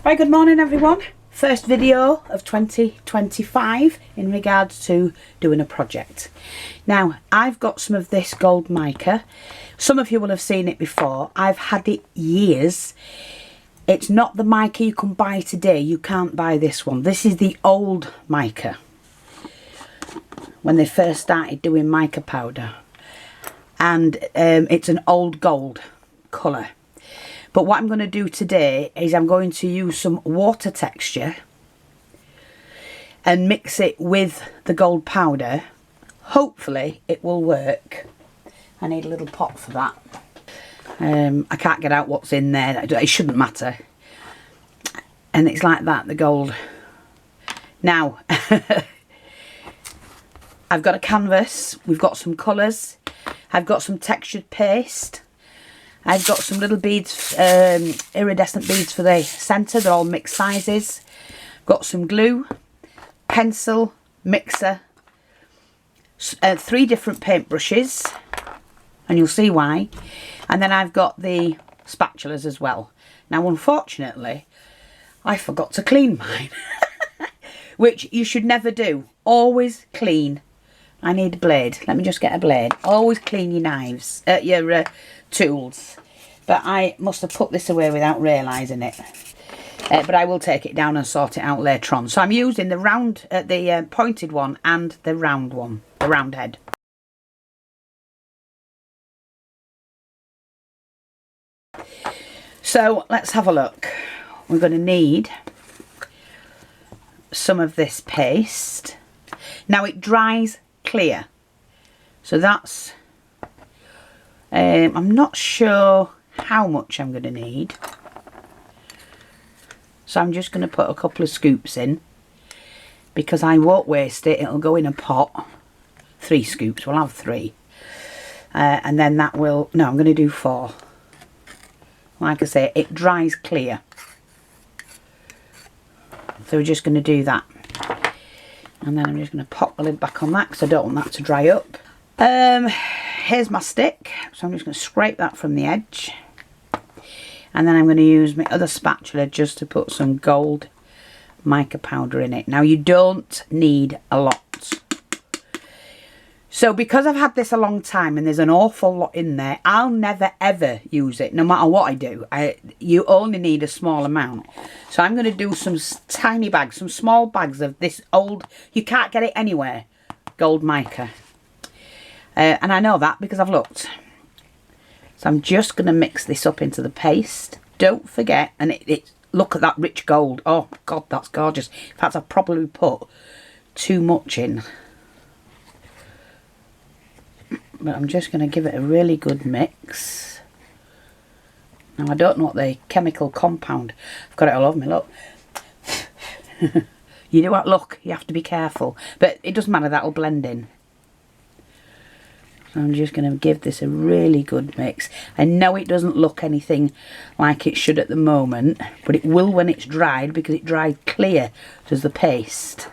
Right, good morning everyone. First video of 2025 in regards to doing a project. Now, I've got some of this gold mica. Some of you will have seen it before. I've had it years. It's not the mica you can buy today. You can't buy this one. This is the old mica. When they first started doing mica powder. And it's an old gold colour. But what I'm going to do today is I'm going to use some water texture and mix it with the gold powder. Hopefully it will work. I need a little pot for that. I can't get out what's in there. It shouldn't matter. And it's like that, the gold. Now, I've got a canvas. We've got some colours. I've got some textured paste. I've got some little beads, iridescent beads for the centre. They're all mixed sizes. Got some glue, pencil, mixer, 3 different paint brushes, and you'll see why. And then I've got the spatulas as well. Now, unfortunately, I forgot to clean mine, which you should never do. Always clean. I need a blade. Let me just get a blade. Always clean your knives, your tools. But I must have put this away without realising it. But I will take it down and sort it out later on. So I'm using the round, the pointed one and the round one, the round head. So let's have a look. We're going to need some of this paste. Now it dries clear. So that's, I'm not sure how much I'm going to need. So I'm just going to put a couple of scoops in because I won't waste it. It'll go in a pot. 3 scoops. We'll have 3. And then that will, no, I'm going to do 4. Like I say, it dries clear. So we're just going to do that. And then I'm just going to pop the lid back on that because I don't want that to dry up. Here's my stick. So I'm just going to scrape that from the edge. And then I'm going to use my other spatula just to put some gold mica powder in it. Now, you don't need a lot. So because I've had this a long time and there's an awful lot in there, I'll never ever use it, no matter what I do. You only need a small amount. So I'm going to do some tiny bags, some small bags of this old, you can't get it anywhere, gold mica. And I know that because I've looked. So I'm just going to mix this up into the paste. Don't forget, and look at that rich gold. Oh God, that's gorgeous. In fact, I've probably put too much in. But I'm just going to give it a really good mix. Now, I don't know what the chemical compound, I've got it all over me, look. You do what, look, you have to be careful. But it doesn't matter, that'll blend in. So I'm just going to give this a really good mix. I know it doesn't look anything like it should at the moment, but it will when it's dried because it dried clear as the paste.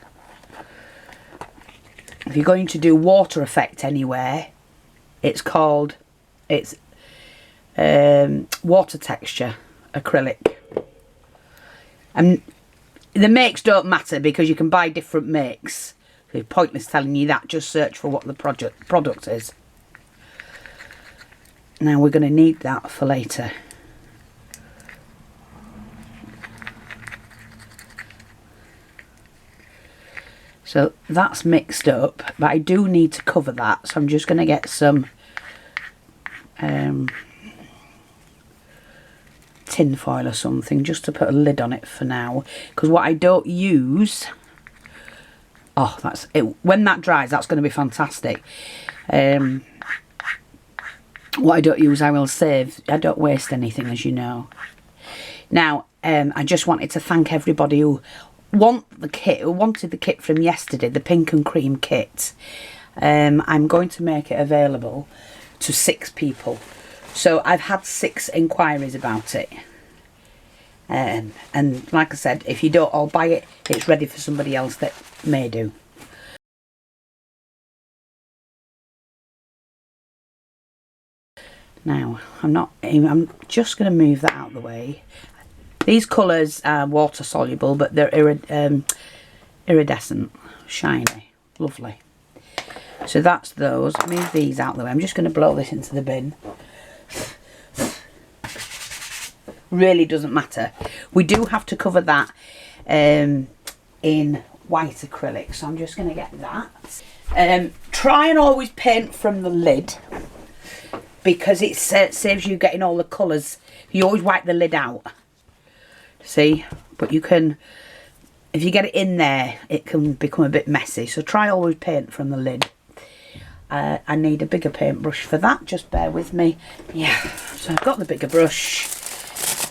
If you're going to do water effect anywhere, it's called, it's water texture acrylic. And the makes don't matter because you can buy different makes. So it's pointless telling you that, just search for what the product is. Now we're going to need that for later. So that's mixed up, but I do need to cover that. So I'm just going to get some tin foil or something just to put a lid on it for now. Because what I don't use, oh, that's it. When that dries, that's going to be fantastic. What I don't use, I will save. I don't waste anything, as you know. Now, I just wanted to thank everybody who wanted the kit from yesterday, the pink and cream kit. I'm going to make it available to 6 people. So I've had 6 inquiries about it. And like I said, if you don't all buy it, it's ready for somebody else that may do. Now, I'm just going to move that out of the way. These colours are water soluble, but they're iridescent, shiny, lovely. So that's those. Move these out of the way. I'm just going to blow this into the bin. Really doesn't matter. We do have to cover that in white acrylic, so I'm just going to get that. Try and always paint from the lid, because it saves you getting all the colours. You always wipe the lid out. See? But you can, if you get it in there, it can become a bit messy. So try always paint from the lid. I need a bigger paintbrush for that. Just bear with me. Yeah, so I've got the bigger brush.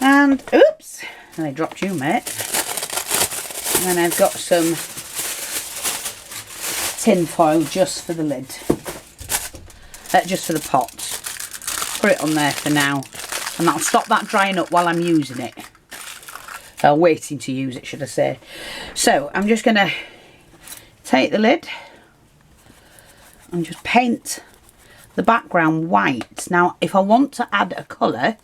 And, oops, and I dropped you, mate. And then I've got some tin foil just for the lid. Just for the pot. Put it on there for now. And that'll stop that drying up while I'm using it. Waiting to use it, should I say. So, I'm just going to take the lid and just paint the background white. Now, if I want to add a colour,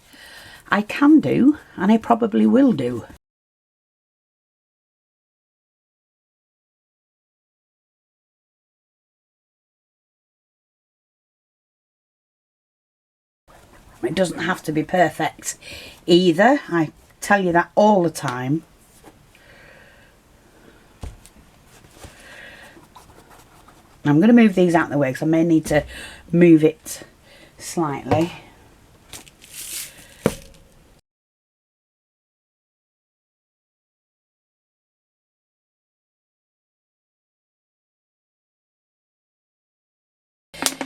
I can do, and I probably will do. It doesn't have to be perfect either. I tell you that all the time. I'm going to move these out of the way because I may need to move it slightly.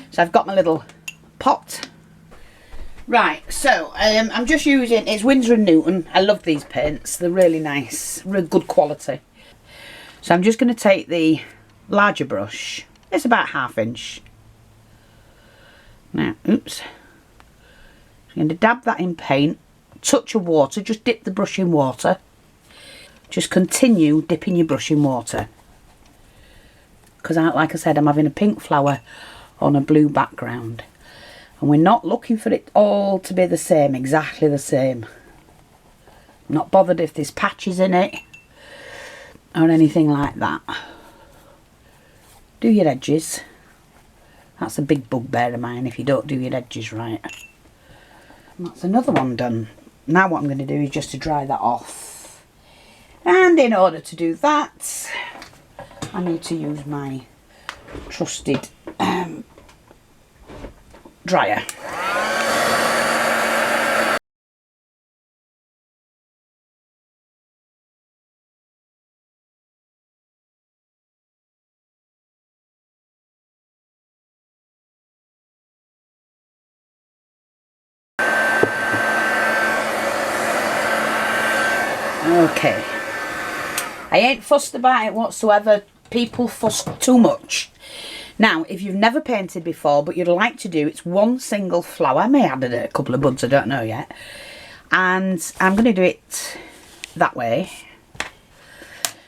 So I've got my little pot. Right, so I'm just using, it's Winsor & Newton. I love these paints. They're really nice, really good quality. So I'm just going to take the larger brush. It's about 1/2 inch. Now, oops. I'm going to dab that in paint. Touch of water, just dip the brush in water. Just continue dipping your brush in water. Because like I said, I'm having a pink flower on a blue background. And we're not looking for it all to be the same, exactly the same. I'm not bothered if there's patches in it or anything like that. Do your edges. That's a big bugbear of mine if you don't do your edges right. And that's another one done. Now what I'm going to do is just to dry that off. And in order to do that, I need to use my trusted dryer. Okay, I ain't fussed about it whatsoever. People fuss too much. Now, if you've never painted before but you'd like to do, it's one single flower. I may add a couple of buds, I don't know yet. And I'm going to do it that way.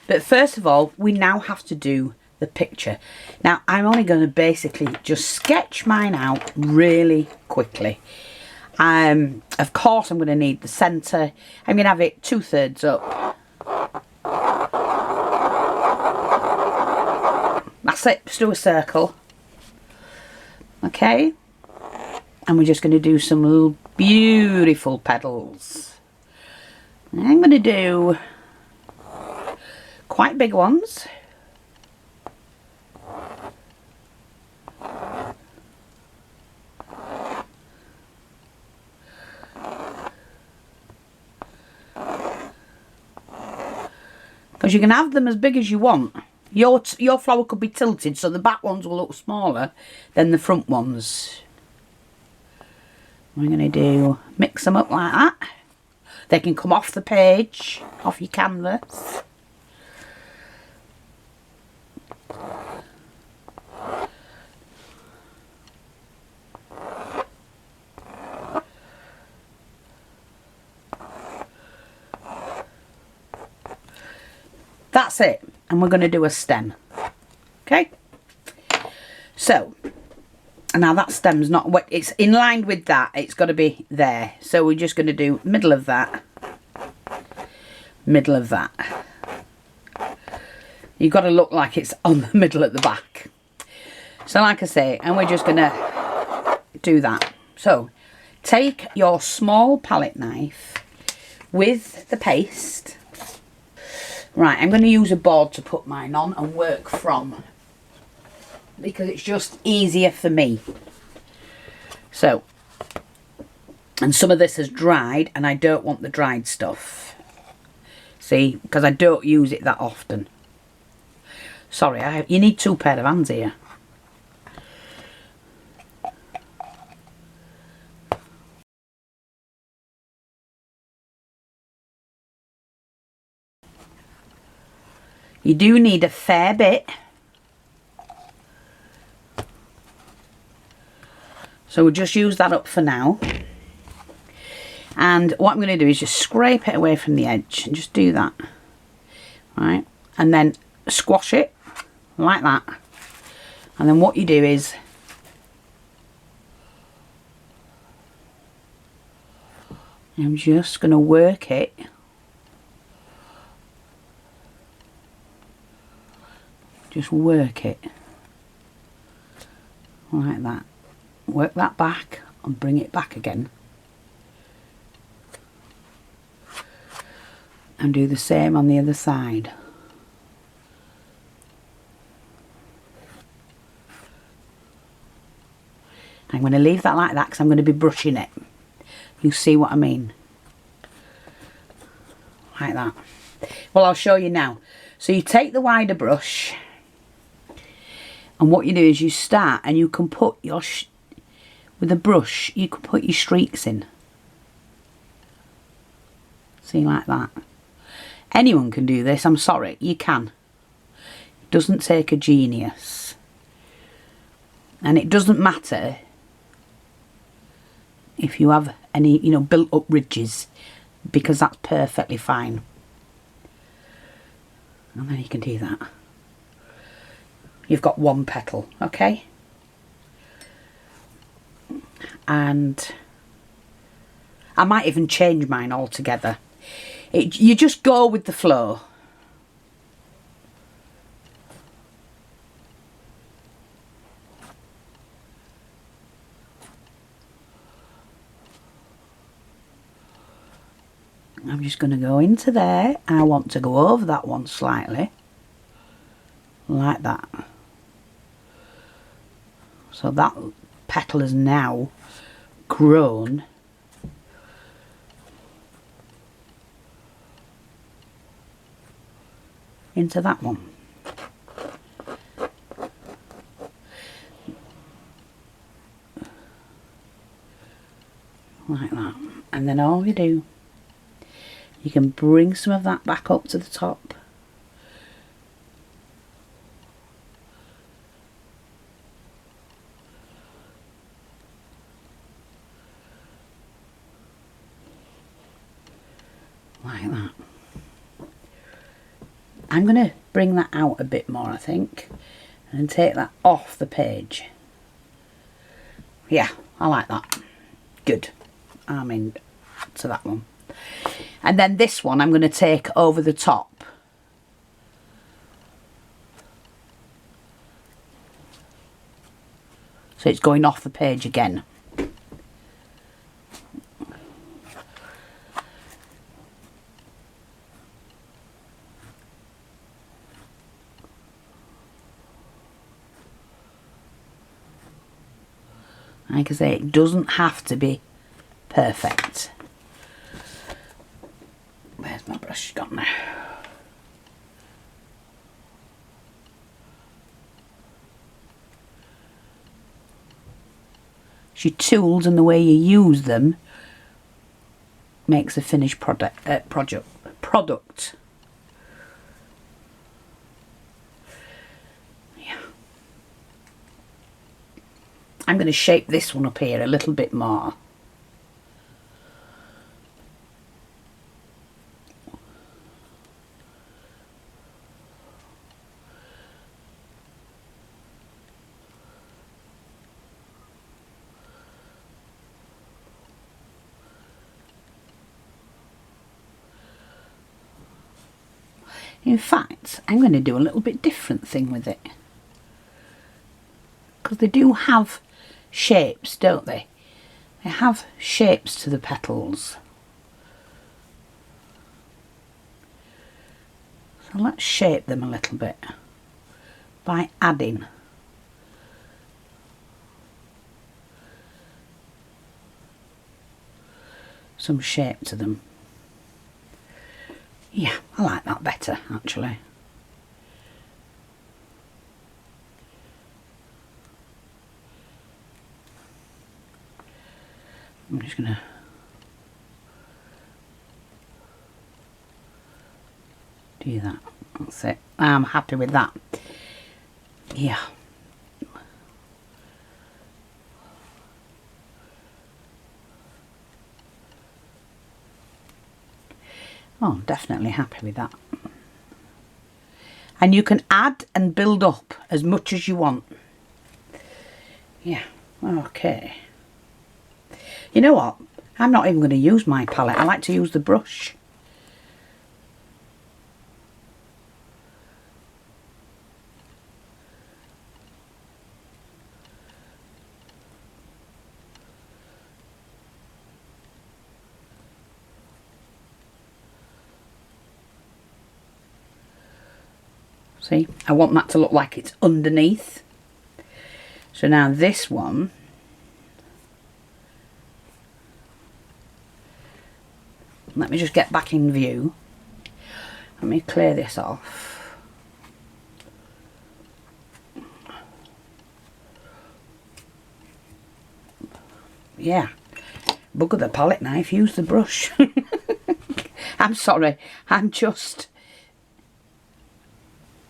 But first of all, we now have to do the picture. Now, I'm only going to basically just sketch mine out really quickly. Of course, I'm going to need the centre. I'm going to have it 2/3 up. That's it, just do a circle. Okay. And we're just going to do some little beautiful petals. And I'm going to do quite big ones. Because you can have them as big as you want. Your flower could be tilted so the back ones will look smaller than the front ones. We're going to do, mix them up like that. They can come off the page, off your canvas. That's it. And we're going to do a stem. Okay. So, now that stem's not wet. It's in line with that. It's got to be there. So we're just going to do middle of that. middle of that. You've got to look like it's on the middle at the back. So like I say, and we're just going to do that. So take your small palette knife with the paste. Right, I'm going to use a board to put mine on and work from, because it's just easier for me. So, and some of this has dried and I don't want the dried stuff. See, because I don't use it that often. Sorry, you need 2 pair of hands here. You do need a fair bit. So we'll just use that up for now. And what I'm going to do is just scrape it away from the edge and just do that. Right? And then squash it like that. And then what you do is I'm just going to work it just work it like that. Work that back and bring it back again. And do the same on the other side. I'm going to leave that like that because I'm going to be brushing it. You see what I mean? Like that. Well, I'll show you now. So you take the wider brush, and what you do is you start and you can put your, with a brush, you can put your streaks in. See, like that. Anyone can do this, I'm sorry, you can. It doesn't take a genius. And it doesn't matter if you have any, you know, built up ridges, because that's perfectly fine. And then you can do that. You've got 1 petal, okay? And I might even change mine altogether. You just go with the flow. I'm just going to go into there. I want to go over that one slightly. Like that. So that petal has now grown into that one. Like that. And then all you do, you can bring some of that back up to the top. Like that. I'm going to bring that out a bit more, I think, and take that off the page. Yeah, I like that. Good. I'm into that one. And then this one I'm going to take over the top. So it's going off the page again. Like I say, it doesn't have to be perfect. Where's my brush gone now? It's your tools and the way you use them makes a finished product. Yeah. I'm going to shape this one up here a little bit more. In fact, I'm going to do a little bit different thing with it. Because they do have shapes, don't they? They have shapes to the petals. So let's shape them a little bit by adding some shape to them. Yeah, I like that better actually. I'm just going to do that. That's it. I'm happy with that. Yeah. Oh, definitely happy with that. And you can add and build up as much as you want. Yeah, okay. You know what? I'm not even going to use my palette. I like to use the brush. See, I want that to look like it's underneath. So now this one, let me just get back in view. Let me clear this off. Yeah, bugger the palette knife, use the brush. I'm sorry, I'm just,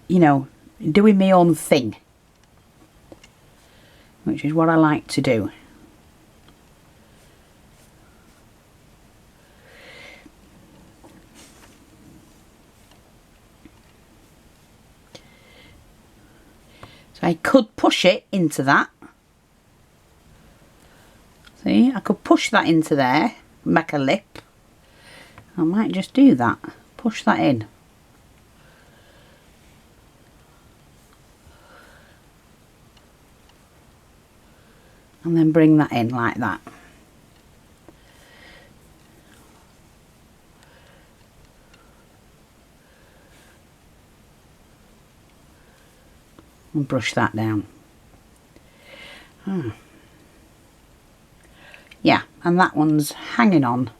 you know, doing my own thing, which is what I like to do. So I could push it into that. See, I could push that into there, make a lip. I might just do that, push that in. And then bring that in like that. And brush that down. Yeah, and that one's hanging on.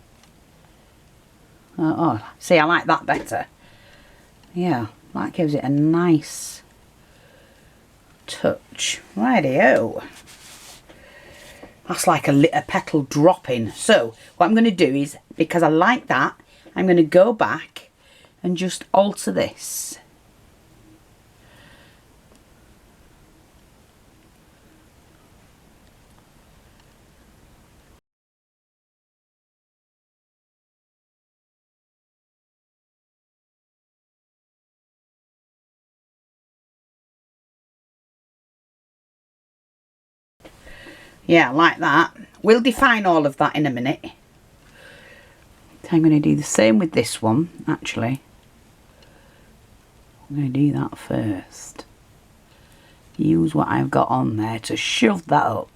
Oh, see, I like that better. Yeah, that gives it a nice touch. Rightio. That's like a petal dropping. So what I'm going to do is, because I like that, I'm going to go back and just alter this. Yeah, like that. We'll define all of that in a minute. I'm going to do the same with this one, actually. I'm going to do that first. Use what I've got on there to shove that up.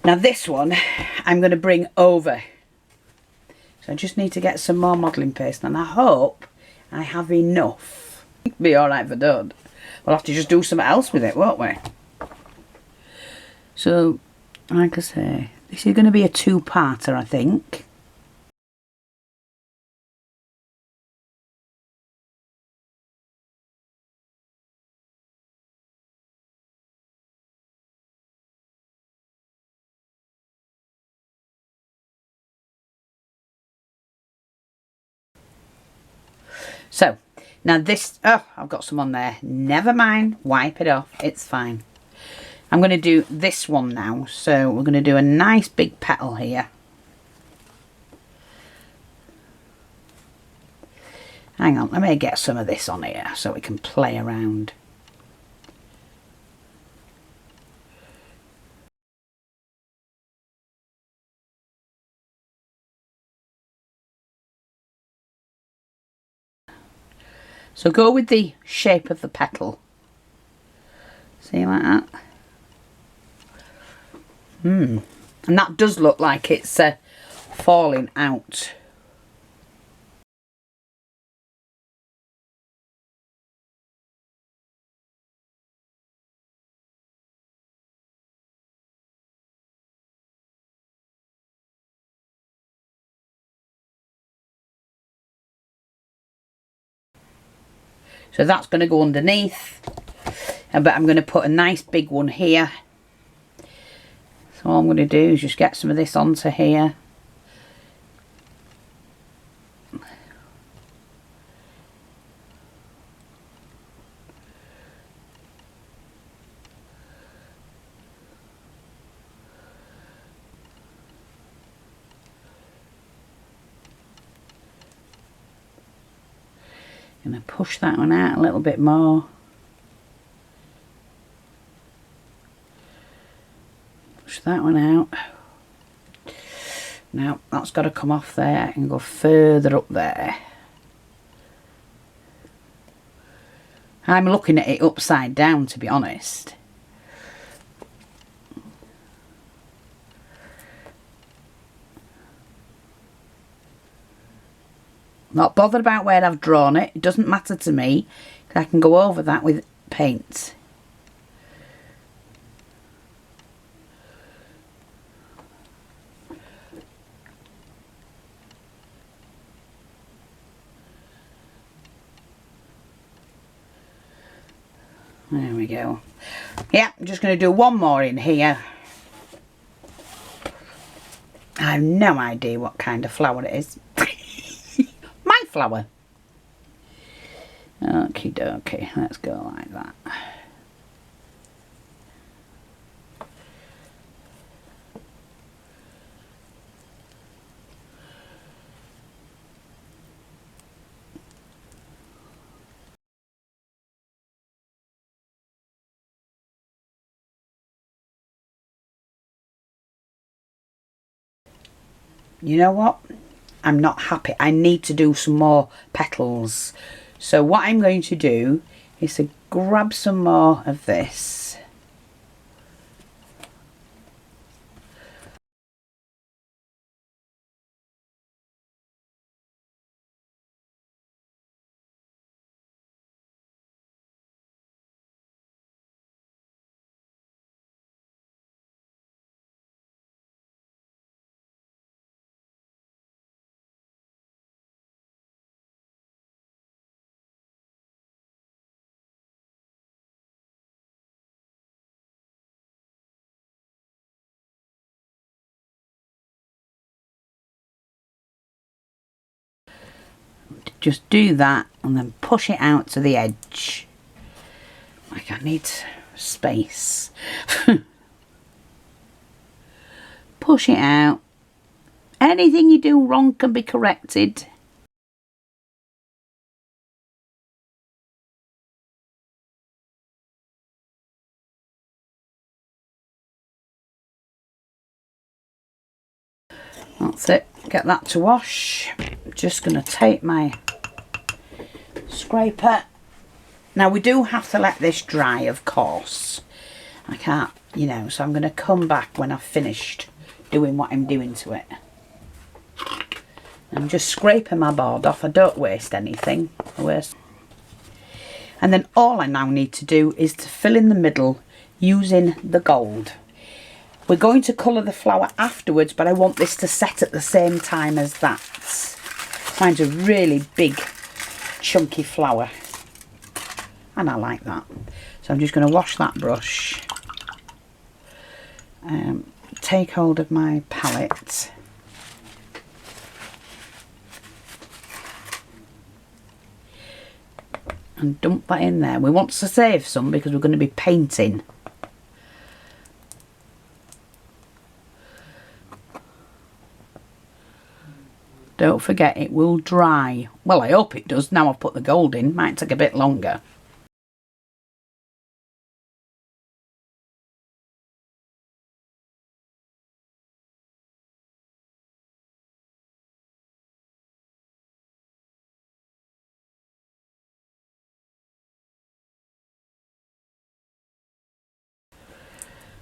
Now this one, I'm going to bring over. So I just need to get some more modelling paste, and I hope I have enough. Be alright if I don't. We'll have to just do something else with it, won't we? So, like I say, this is going to be a two-parter, I think. So, now this, oh, I've got some on there. Never mind, wipe it off, it's fine. I'm going to do this one now. So we're going to do a nice big petal here. Hang on, let me get some of this on here so we can play around. So go with the shape of the petal. See, like that? And that does look like it's falling out. So that's going to go underneath, but I'm going to put a nice big one here. So all I'm going to do is just get some of this onto here. Going to push that one out a little bit more. Push that one out. Now that's got to come off there and go further up there. I'm looking at it upside down, to be honest. Not bothered about where I've drawn it. It doesn't matter to me. I can go over that with paint. There we go. Yeah, I'm just going to do one more in here. I have no idea what kind of flower it is. My flower. Okie dokie, let's go like that. You know what? I'm not happy. I need to do some more petals. So what I'm going to do is to grab some more of this. Just do that and then push it out to the edge. Like I need space. Push it out. Anything you do wrong can be corrected. That's it. Get that to wash. Just going to take my scraper. Now we do have to let this dry, of course. I can't, you know, so I'm going to come back when I've finished doing what I'm doing to it. I'm just scraping my board off. I don't waste anything. And then all I now need to do is to fill in the middle using the gold. We're going to colour the flower afterwards, but I want this to set at the same time as that. Mine's a really big, chunky flower. And I like that. So I'm just going to wash that brush. Take hold of my palette. And dump that in there. We want to save some because we're going to be painting. don't forget it will dry. Well, I hope it does. Now I've put the gold in, might take a bit longer.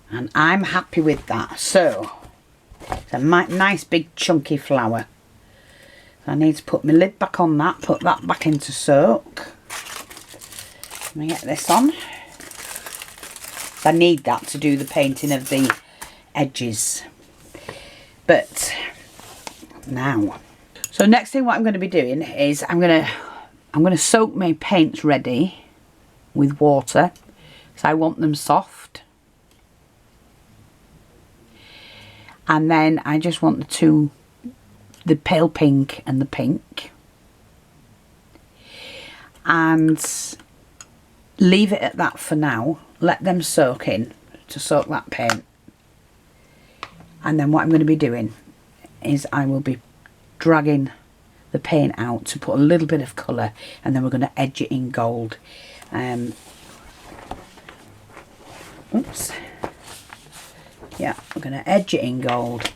And I'm happy with that. So it's a nice big chunky flower. I need to put my lid back on that, put that back into soak. Let me get this on. I need that to do the painting of the edges. But now, so next thing what I'm going to be doing is I'm going to soak my paints ready with water. So I want them soft. And then I just want the pale pink and the pink. And leave it at that for now. Let them soak in to soak that paint. And then what I'm going to be doing is I will be dragging the paint out to put a little bit of colour, and then we're going to edge it in gold. Oops. Yeah, we're going to edge it in gold,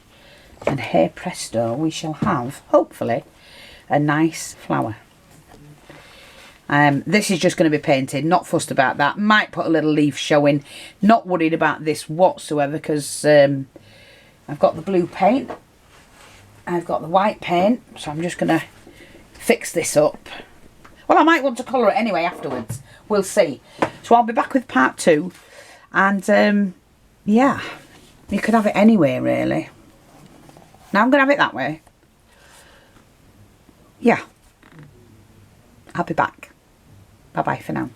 and here presto, we shall have, hopefully, a nice flower. This is just going to be painted, not fussed about that. Might put a little leaf showing, not worried about this whatsoever, because I've got the blue paint, I've got the white paint, so I'm just going to fix this up. Well, I might want to colour it anyway afterwards, we'll see. So I'll be back with part 2, and yeah. You could have it anyway, really. Now I'm going to have it that way. Yeah. I'll be back. Bye-bye for now.